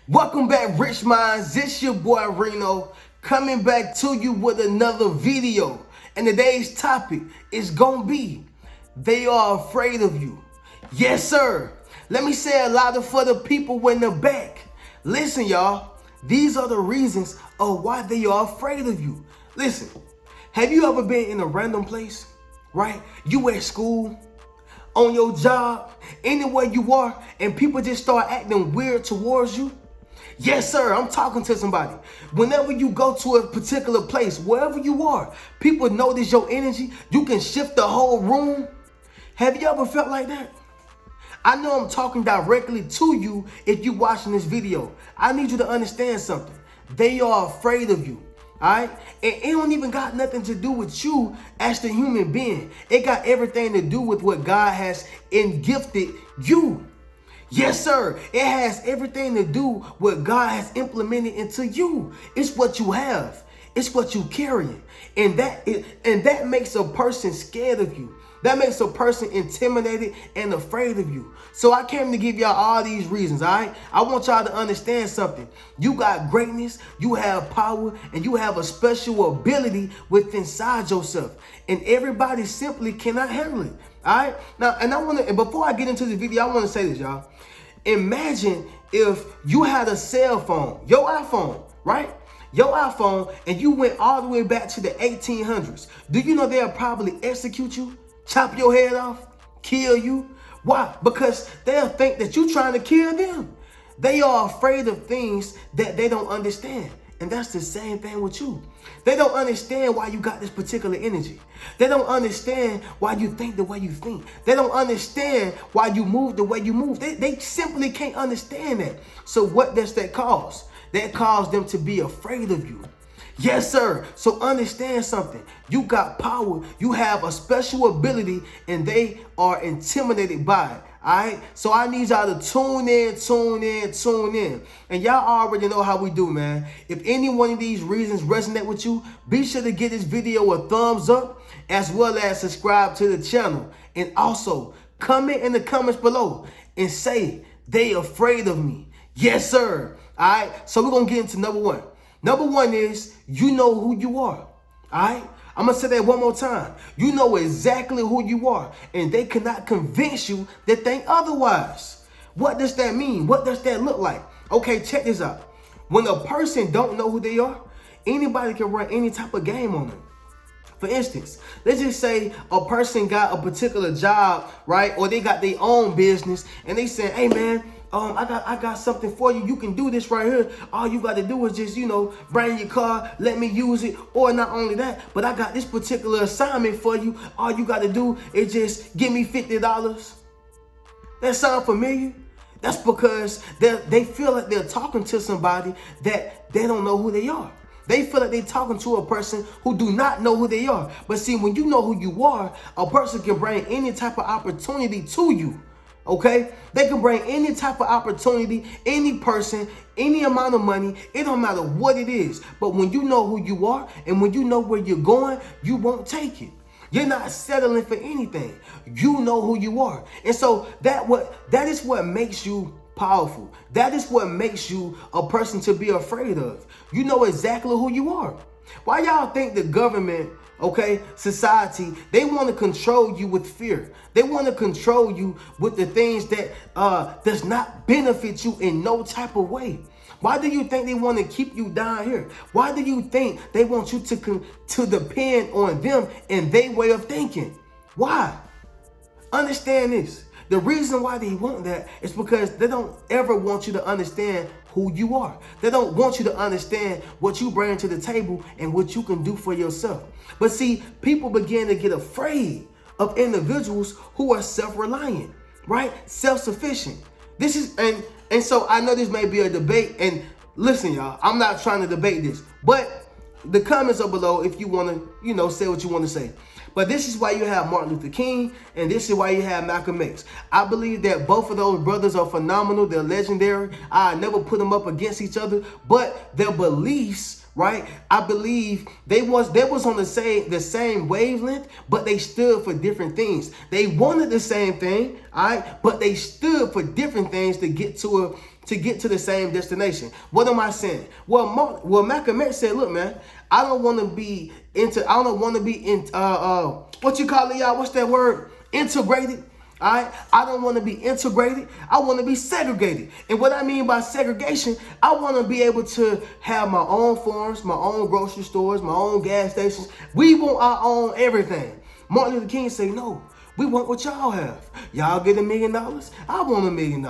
Welcome back, Rich Minds. This your boy Reno coming back to you with another video. And today's topic is gonna be they are afraid of you. Yes, sir. Let me say a lot of for the people in the back. Listen, y'all. These are the reasons of why they are afraid of you. Listen, have you ever been in a random place? Right? You at school, on your job, anywhere you are, and people just start acting weird towards you? Yes, sir, I'm talking to somebody. Whenever you go to a particular place, wherever you are, people notice your energy. You can shift the whole room. Have you ever felt like that? I know I'm talking directly to you if you're watching this video. I need you to understand something. They are afraid of you. All right? And it don't even got nothing to do with you as the human being. It got everything to do with what God has gifted you. Yes, sir. It has everything to do with what God has implemented into you. It's what you have. It's what you carry. And that makes a person scared of you. That makes a person intimidated and afraid of you. So I came to give y'all all these reasons, all right? I want y'all to understand something. You got greatness, you have power, and you have a special ability within inside yourself. And everybody simply cannot handle it, all right? Now, and before I get into the video, I want to say this, y'all. Imagine if you had a cell phone, your iPhone, right? Your iPhone, and you went all the way back to the 1800s. Do you know they'll probably execute you, chop your head off, kill you? Why? Because they'll think that you're trying to kill them. They are afraid of things that they don't understand. And that's the same thing with you. They don't understand why you got this particular energy. They don't understand why you think the way you think. They don't understand why you move the way you move. They simply can't understand that. So what does that cause? That causes them to be afraid of you. Yes, sir. So understand something. You got power. You have a special ability, and they are intimidated by it. All right. So I need y'all to tune in. And y'all already know how we do, man. If any one of these reasons resonate with you, be sure to give this video a thumbs up, as well as subscribe to the channel. And also comment in the comments below and say they afraid of me. Yes, sir. All right. So we're going to get into number one. Number one is you know who you are. All right. I'm going to say that one more time. You know exactly who you are, and they cannot convince you that think otherwise. What does that mean? What does that look like? Okay, check this out. When a person don't know who they are, anybody can run any type of game on them. For instance, let's just say a person got a particular job, right? Or they got their own business, and they say, hey, man, I got something for you. You can do this right here. All you got to do is just, bring your car, let me use it. Or not only that, but I got this particular assignment for you. All you got to do is just give me $50. That sound familiar? That's because they feel like they're talking to somebody that they don't know who they are. They feel like they're talking to a person who do not know who they are. But see, when you know who you are, a person can bring any type of opportunity to you. Okay? They can bring any type of opportunity, any person, any amount of money. It don't matter what it is. But when you know who you are and when you know where you're going, you won't take it. You're not settling for anything. You know who you are. And so that is what makes you powerful. That is what makes you a person to be afraid of. You know exactly who you are. Why y'all think the government, society, they want to control you with fear? They want to control you with the things that does not benefit you in no type of way. Why do you think they want to keep you down here? Why do you think they want you to depend on them and their way of thinking? Why? Understand this. The reason why they want that is because they don't ever want you to understand who you are. They don't want you to understand what you bring to the table and what you can do for yourself. But see, people begin to get afraid of individuals who are self-reliant, right? Self-sufficient. This is, and so I know this may be a debate, and listen, y'all, I'm not trying to debate this, but the comments are below if you want to, say what you want to say. But this is why you have Martin Luther King, and this is why you have Malcolm X. I believe that both of those brothers are phenomenal. They're legendary. I never put them up against each other, but their beliefs, right? I believe they was on the same wavelength, but they stood for different things. They wanted the same thing, all right, but they stood for different things to get to to get to the same destination. What am I saying? Well, Malcolm X said, look, man, I don't want to be what you call it, y'all? What's that word? Integrated. All right, I don't want to be integrated. I want to be segregated. And what I mean by segregation, I want to be able to have my own farms, my own grocery stores, my own gas stations. We want our own everything. Martin Luther King say, no, we want what y'all have. Y'all get $1 million. I want $1 million.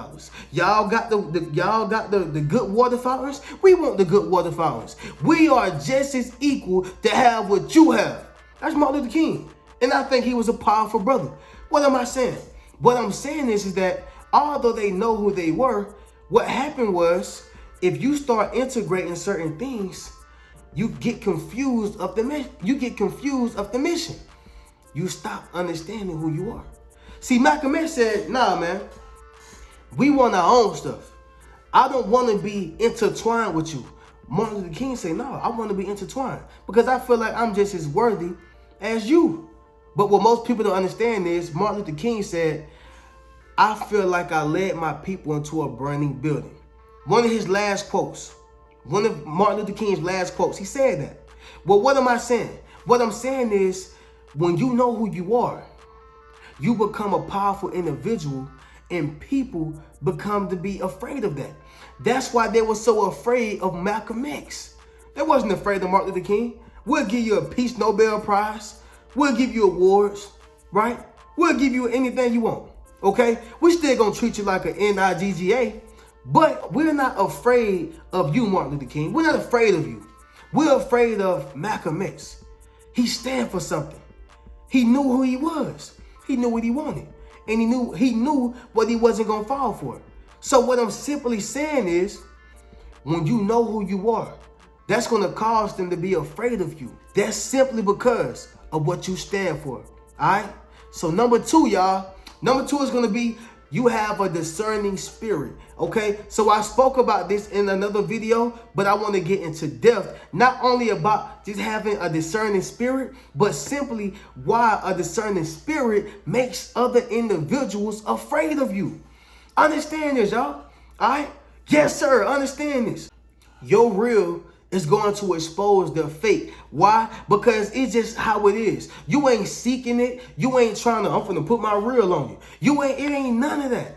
Y'all got the good water fountains. We want the good water fountains. We are just as equal to have what you have. That's Martin Luther King. And I think he was a powerful brother. What am I saying? What I'm saying is that although they know who they were, what happened was if you start integrating certain things, you get confused of the mission. You stop understanding who you are. See, Malcolm X said, nah, man, we want our own stuff. I don't want to be intertwined with you. Martin Luther King said, no, I want to be intertwined because I feel like I'm just as worthy as you. But what most people don't understand is Martin Luther King said, I feel like I led my people into a burning building. One of his last quotes, one of Martin Luther King's last quotes, he said that. Well, what am I saying? What I'm saying is when you know who you are, you become a powerful individual and people become to be afraid of that. That's why they were so afraid of Malcolm X. They wasn't afraid of Martin Luther King. We'll give you a Peace Nobel Prize. We'll give you awards, right? We'll give you anything you want, okay? We're still going to treat you like an NIGGA, but we're not afraid of you, Martin Luther King. We're not afraid of you. We're afraid of Malcolm X. He stand for something. He knew who he was. He knew what he wanted. And he knew what he wasn't going to fall for. So what I'm simply saying is, when you know who you are, that's going to cause them to be afraid of you. That's simply because of what you stand for. All right? So number 2, y'all. Number 2 is going to be you have a discerning spirit. Okay? So I spoke about this in another video, but I want to get into depth, not only about just having a discerning spirit, but simply why a discerning spirit makes other individuals afraid of you. Understand this, y'all. All right? Yes, sir. Understand this. Your real is going to expose the fake. Why? Because it's just how it is. You ain't seeking it. You ain't trying to, I'm finna put my real on you. It ain't none of that.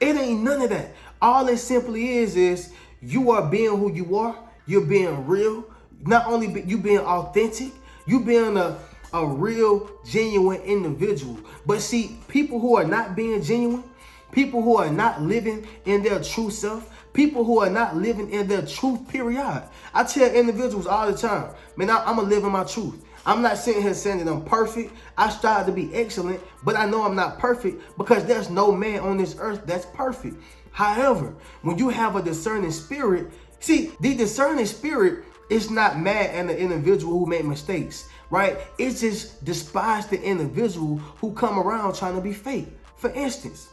It ain't none of that. All it simply is you are being who you are. You're being real. Not only you being authentic, you being a real, genuine individual. But see, people who are not being genuine, people who are not living in their true self, people who are not living in their truth, period. I tell individuals all the time, man, I'm going to live in my truth. I'm not sitting here saying that I'm perfect. I strive to be excellent, but I know I'm not perfect because there's no man on this earth that's perfect. However, when you have a discerning spirit, see, the discerning spirit is not mad at the individual who made mistakes, right? It's just despise the individual who come around trying to be fake. For instance,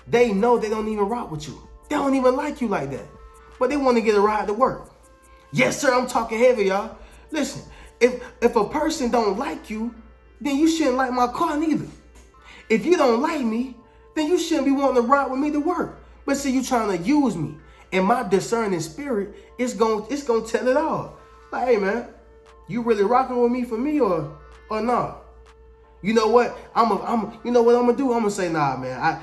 they know they don't even rock with you. They don't even like you like that. But they want to get a ride to work. Yes, sir, I'm talking heavy, y'all. Listen, if a person don't like you, then you shouldn't like my car neither. If you don't like me, then you shouldn't be wanting to ride with me to work. But see, you trying to use me. And my discerning spirit is gonna tell it all. Like, hey man, you really rocking with me for me or nah? You know what? You know what I'm gonna do? I'm gonna say, nah, man.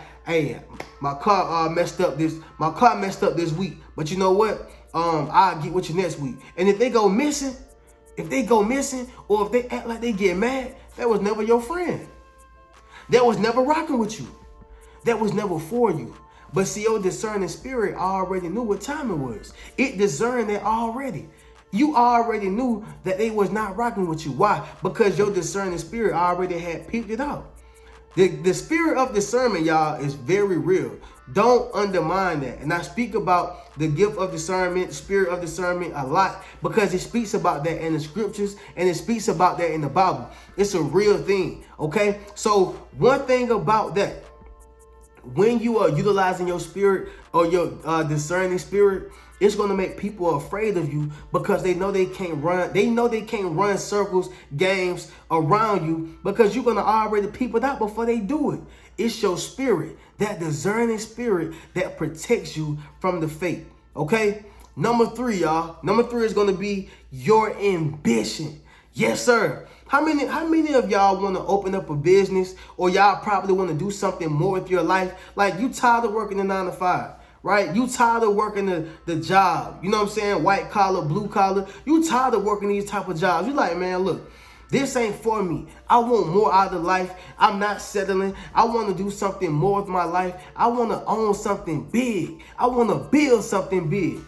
My car messed up this week. But you know what? I'll get with you next week. And if they go missing, or if they act like they get mad, that was never your friend. That was never rocking with you. That was never for you. But see, your discerning spirit already knew what time it was. It discerned it already. You already knew that they was not rocking with you. Why? Because your discerning spirit already had peeped it out. The spirit of discernment, y'all, is very real. Don't undermine that. And I speak about the gift of discernment, spirit of discernment a lot because it speaks about that in the scriptures and it speaks about that in the Bible. It's a real thing, okay? So one thing about that, when you are utilizing your spirit or your discerning spirit, It's gonna make people afraid of you because they know they can't run. They know they can't run circles, games around you because you're gonna already people out before they do it. It's your spirit, that discerning spirit that protects you from the fate. Okay? Number 3, y'all. Number 3 is gonna be your ambition. Yes, sir. How many of y'all want to open up a business, or y'all probably want to do something more with your life? Like, you tired of working the 9 to 5, right? You tired of working the job. You know what I'm saying? White collar, blue collar. You tired of working these type of jobs. You like, man, look, this ain't for me. I want more out of life. I'm not settling. I want to do something more with my life. I want to own something big. I want to build something big.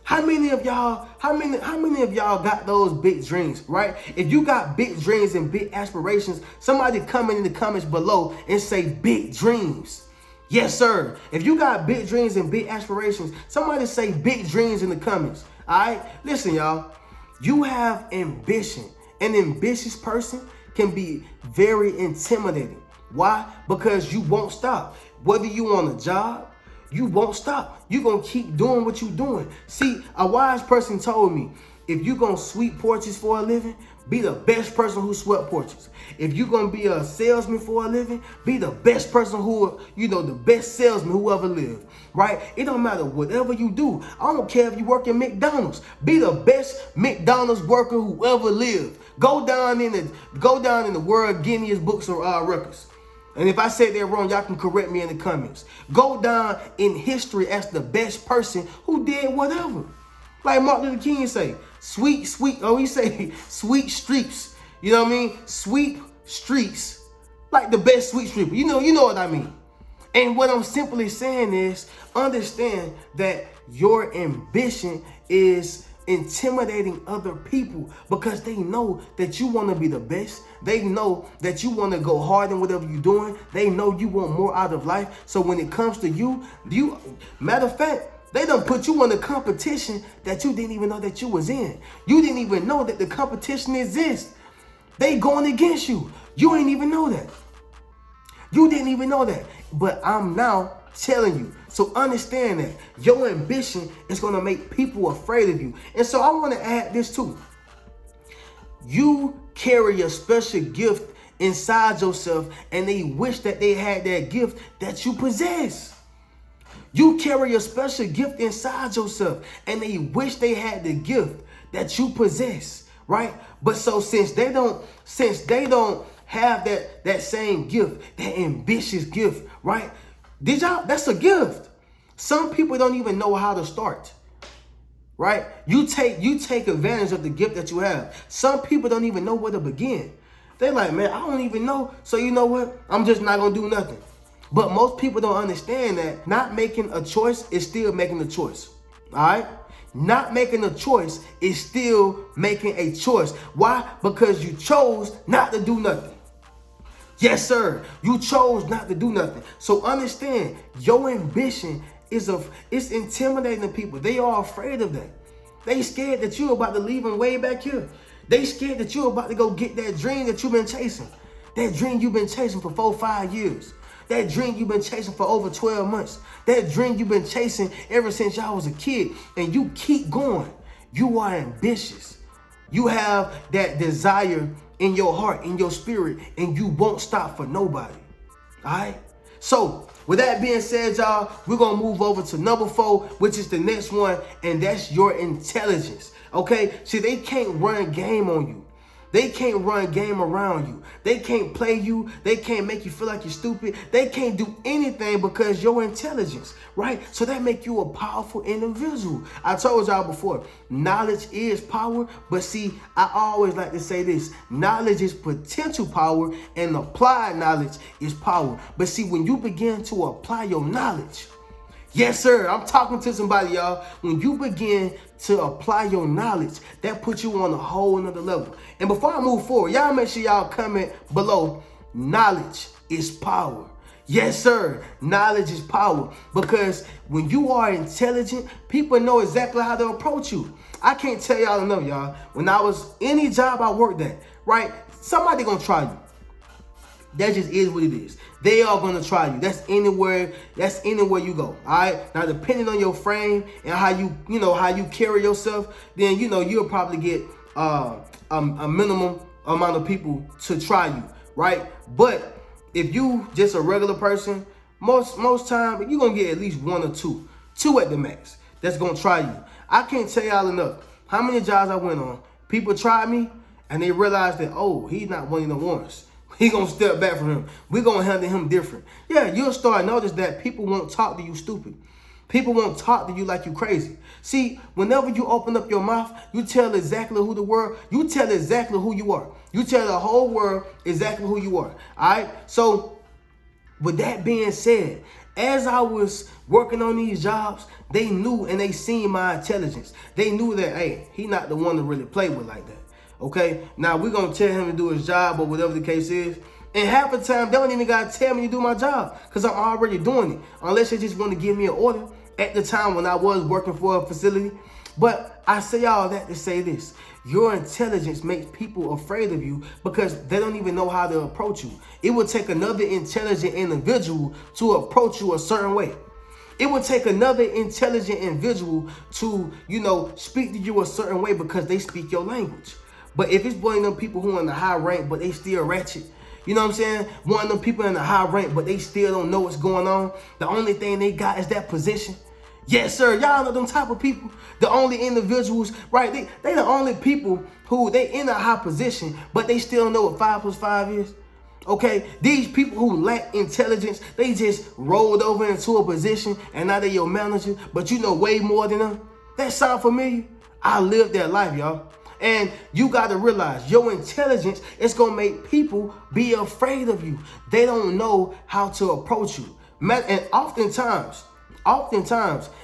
How many of y'all got those big dreams, right? If you got big dreams and big aspirations, somebody comment in the comments below and say big dreams. Yes, sir. If you got big dreams and big aspirations, somebody say big dreams in the comments. All right? Listen, y'all. You have ambition. An ambitious person can be very intimidating. Why? Because you won't stop. Whether you want a job, you won't stop. You're going to keep doing what you're doing. See, a wise person told me, if you're going to sweep porches for a living, be the best person who swept porches. If you're going to be a salesman for a living, be the best person who, the best salesman who ever lived, right? It don't matter whatever you do. I don't care if you work in McDonald's. Be the best McDonald's worker who ever lived. Go down in the World Guinness Books of Records. And if I said that wrong, y'all can correct me in the comments. Go down in history as the best person who did whatever. Like Martin Luther King say, sweet streets. You know what I mean? Sweep streets. Like the best sweet street. You know what I mean. And what I'm simply saying is, understand that your ambition is intimidating other people because they know that you want to be the best. They know that you want to go hard in whatever you're doing. They know you want more out of life. So when it comes to you, matter of fact, they done put you in a competition that you didn't even know that you was in. You didn't even know that the competition exists. They going against you. You ain't even know that. You didn't even know that. But I'm now telling you. So understand that your ambition is going to make people afraid of you. And so I want to add this too. You carry a special gift inside yourself, and they wish that they had that gift that you possess. You carry a special gift inside yourself, and they wish they had the gift that you possess, right? But so since they don't have that same gift, that ambitious gift, right? That's a gift. Some people don't even know how to start. Right? You take advantage of the gift that you have. Some people don't even know where to begin. They're like, man, I don't even know. So you know what? I'm just not going to do nothing. But most people don't understand that not making a choice is still making a choice. All right? Not making a choice is still making a choice. Why? Because you chose not to do nothing. Yes, sir. You chose not to do nothing. So understand, your ambition it's intimidating to people. They are afraid of that. They scared that you're about to leave them way back here. They scared that you're about to go get that dream that you've been chasing. That dream you've been chasing for 4-5 years. That dream you've been chasing for over 12 months. That dream you've been chasing ever since y'all was a kid. And you keep going. You are ambitious. You have that desire in your heart, in your spirit, and you won't stop for nobody. All right? So, with that being said, y'all, we're going to move over to number 4, which is the next one, and that's your intelligence. Okay? See, they can't run game on you. They can't run game around you. They can't play you. They can't make you feel like you're stupid. They can't do anything because your intelligence, right? So that make you a powerful individual. I told y'all before, knowledge is power. But see, I always like to say this. Knowledge is potential power and applied knowledge is power. But see, when you begin to apply your knowledge, yes, sir. I'm talking to somebody, y'all. When you begin to apply your knowledge, that puts you on a whole nother level. And before I move forward, y'all make sure y'all comment below. Knowledge is power. Yes, sir. Knowledge is power. Because when you are intelligent, people know exactly how to approach you. I can't tell y'all enough, y'all. When I was any job I worked at, right? Somebody gonna try you. That just is what it is. They are gonna try you. That's anywhere. That's anywhere you go. All right. Now, depending on your frame and how how you carry yourself, then you'll probably get a minimum amount of people to try you, right? But if you just a regular person, most time you're gonna get at least one or two at the max. That's gonna try you. I can't tell y'all enough how many jobs I went on. People tried me and they realized that, oh, he's not one of the ones. He gonna step back from him. We're gonna handle him different. Yeah, you'll start notice that people won't talk to you stupid. People won't talk to you like you crazy. See, whenever you open up your mouth, you tell exactly you tell exactly who you are. You tell the whole world exactly who you are. All right. So with that being said, as I was working on these jobs, they knew and they seen my intelligence. They knew that, hey, he not the one to really play with like that. Okay, now we're gonna tell him to do his job or whatever the case is. And half the time, they don't even gotta tell me to do my job because I'm already doing it. Unless they just want to give me an order at the time when I was working for a facility. But I say all that to say this. Your intelligence makes people afraid of you because they don't even know how to approach you. It would take another intelligent individual to approach you a certain way. It would take another intelligent individual to, speak to you a certain way because they speak your language. But if it's one of them people who are in the high rank, but they still ratchet, you know what I'm saying? One of them people in the high rank, but they still don't know what's going on. The only thing they got is that position. Yes, sir. Y'all know them type of people. The only individuals, right? They the only people who they in a high position, but they still know what 5 + 5 is. Okay, these people who lack intelligence, they just rolled over into a position and now they're your manager, but you know way more than them. That sound familiar? I lived that life, y'all. And you got to realize your intelligence is going to make people be afraid of you. They don't know how to approach you. And oftentimes,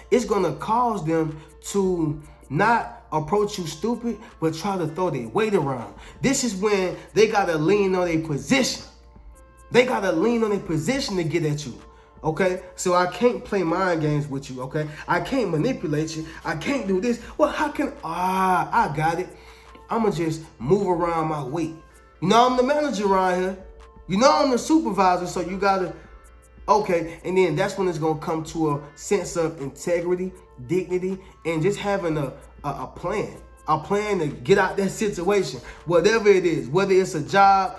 it's going to cause them to not approach you stupid, but try to throw their weight around. This is when they got to lean on their position. They got to lean on their position to get at you. Okay, so I can't play mind games with you, okay? I can't manipulate you. I can't do this. Well, how can, I got it. I'ma just move around my weight. I'm the manager around here. I'm the supervisor, so you gotta, okay. And then that's when it's gonna come to a sense of integrity, dignity, and just having a plan. A plan to get out that situation, whatever it is, whether it's a job,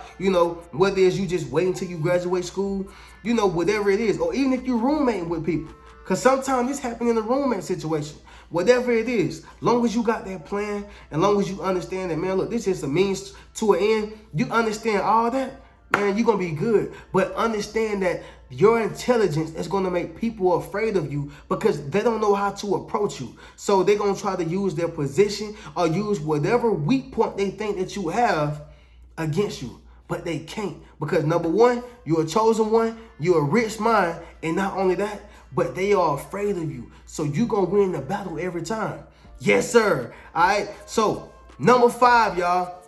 whether it's you just waiting till you graduate school, whatever it is, or even if you're roommating with people, because sometimes this happens in a roommate situation. Whatever it is, long as you got that plan, and long as you understand that, man, look, this is a means to an end, you understand all that, man, you're going to be good. But understand that your intelligence is going to make people afraid of you because they don't know how to approach you. So they're going to try to use their position or use whatever weak point they think that you have against you. But they can't because, number one, you're a chosen one, you're a rich mind, and not only that, but they are afraid of you. So you're going to win the battle every time. Yes, sir. All right. So number 5, y'all.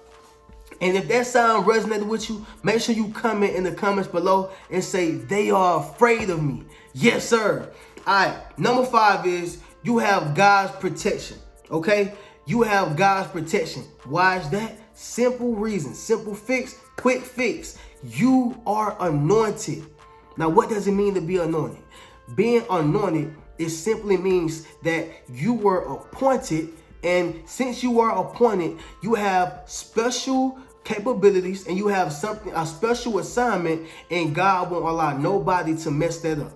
And if that sound resonated with you, make sure you comment in the comments below and say, they are afraid of me. Yes, sir. All right. Number 5 is you have God's protection. Okay. You have God's protection. Why is that? Simple reason. Simple fix. Quick fix. You are anointed. Now, what does it mean to be anointed? Being anointed, it simply means that you were appointed, and since you are appointed, you have special capabilities and you have a special assignment, and God won't allow nobody to mess that up.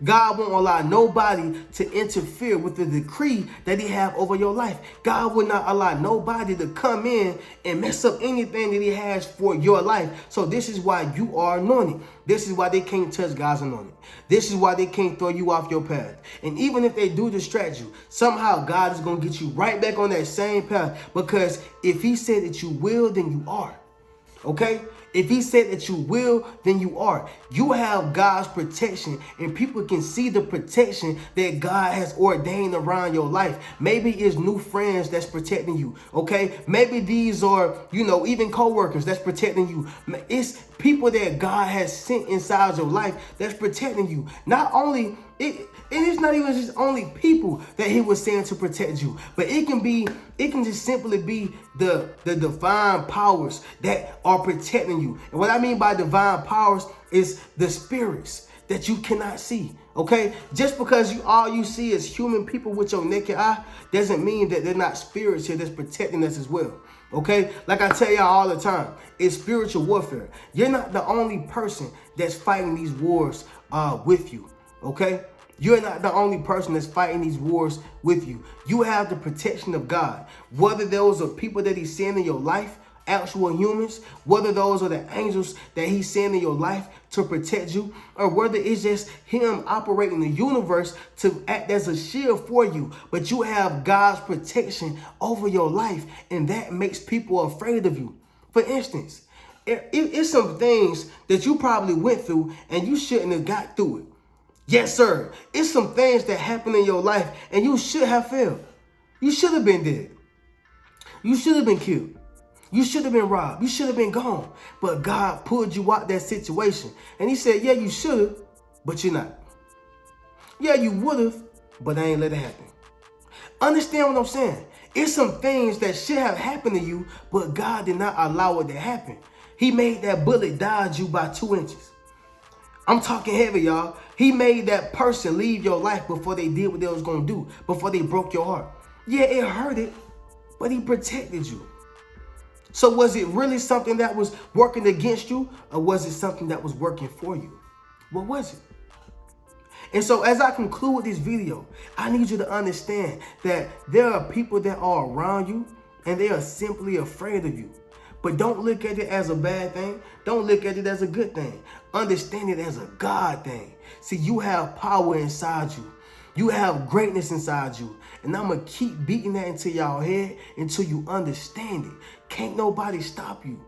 God won't allow nobody to interfere with the decree that he have over your life. God will not allow nobody to come in and mess up anything that he has for your life. So this is why you are anointed. This is why they can't touch God's anointed. This is why they can't throw you off your path. And even if they do distract you, somehow God is going to get you right back on that same path, because if he said that you will, then you are. Okay? If he said that you will, then you are. You have God's protection, and people can see the protection that God has ordained around your life. Maybe it's new friends that's protecting you, okay? Maybe these are, even co-workers that's protecting you. It's people that God has sent inside your life that's protecting you. Not only it's not even just only people that he was saying to protect you, but it can just simply be the divine powers that are protecting you. And what I mean by divine powers is the spirits that you cannot see. Okay, just because all you see is human people with your naked eye doesn't mean that they're not spirits here that's protecting us as well. Okay, like I tell y'all all the time, it's spiritual warfare. You're not the only person that's fighting these wars with you. Okay, you're not the only person that's fighting these wars with you. You have the protection of God. Whether those are people that he's sending in your life, actual humans, whether those are the angels that he's sending in your life to protect you, or whether it's just him operating the universe to act as a shield for you, but you have God's protection over your life, and that makes people afraid of you. For instance, it's some things that you probably went through and you shouldn't have got through it. Yes, sir. It's some things that happen in your life and you should have failed. You should have been dead. You should have been killed. You should have been robbed. You should have been gone. But God pulled you out that situation. And he said, yeah, you should have, but you're not. Yeah, you would have, but I ain't let it happen. Understand what I'm saying? It's some things that should have happened to you, but God did not allow it to happen. He made that bullet dodge you by 2 inches. I'm talking heavy, y'all. He made that person leave your life before they did what they was going to do, before they broke your heart. Yeah, it hurted, but he protected you. So was it really something that was working against you, or was it something that was working for you? What was it? And so as I conclude this video, I need you to understand that there are people that are around you and they are simply afraid of you. But don't look at it as a bad thing. Don't look at it as a good thing. Understand it as a God thing. See, you have power inside you. You have greatness inside you. And I'm going to keep beating that into y'all head until you understand it. Can't nobody stop you.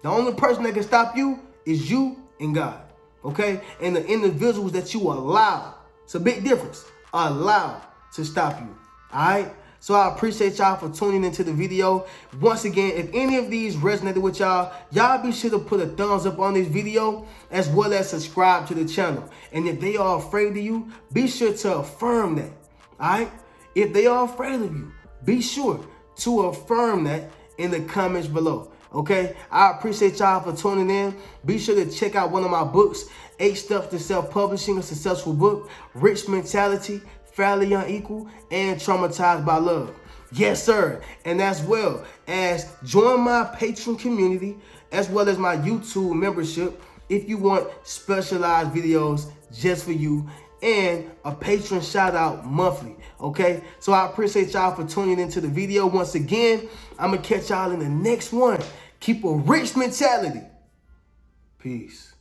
The only person that can stop you is you and God. Okay? And the individuals that you allow. It's a big difference. Allow to stop you. All right? So I appreciate y'all for tuning into the video. Once again, if any of these resonated with y'all, y'all be sure to put a thumbs up on this video as well as subscribe to the channel. And if they are afraid of you, be sure to affirm that. All right? If they are afraid of you, be sure to affirm that in the comments below. Okay? I appreciate y'all for tuning in. Be sure to check out one of my books, 8 Steps to Self-Publishing a Successful Book, Rich Mentality, Fairly Unequal, and Traumatized by Love. Yes, sir. And as well as join my Patreon community as well as my YouTube membership if you want specialized videos just for you and a patron shout out monthly. Okay, so I appreciate y'all for tuning into the video. Once again, I'm gonna catch y'all in the next one. Keep a rich mentality. Peace.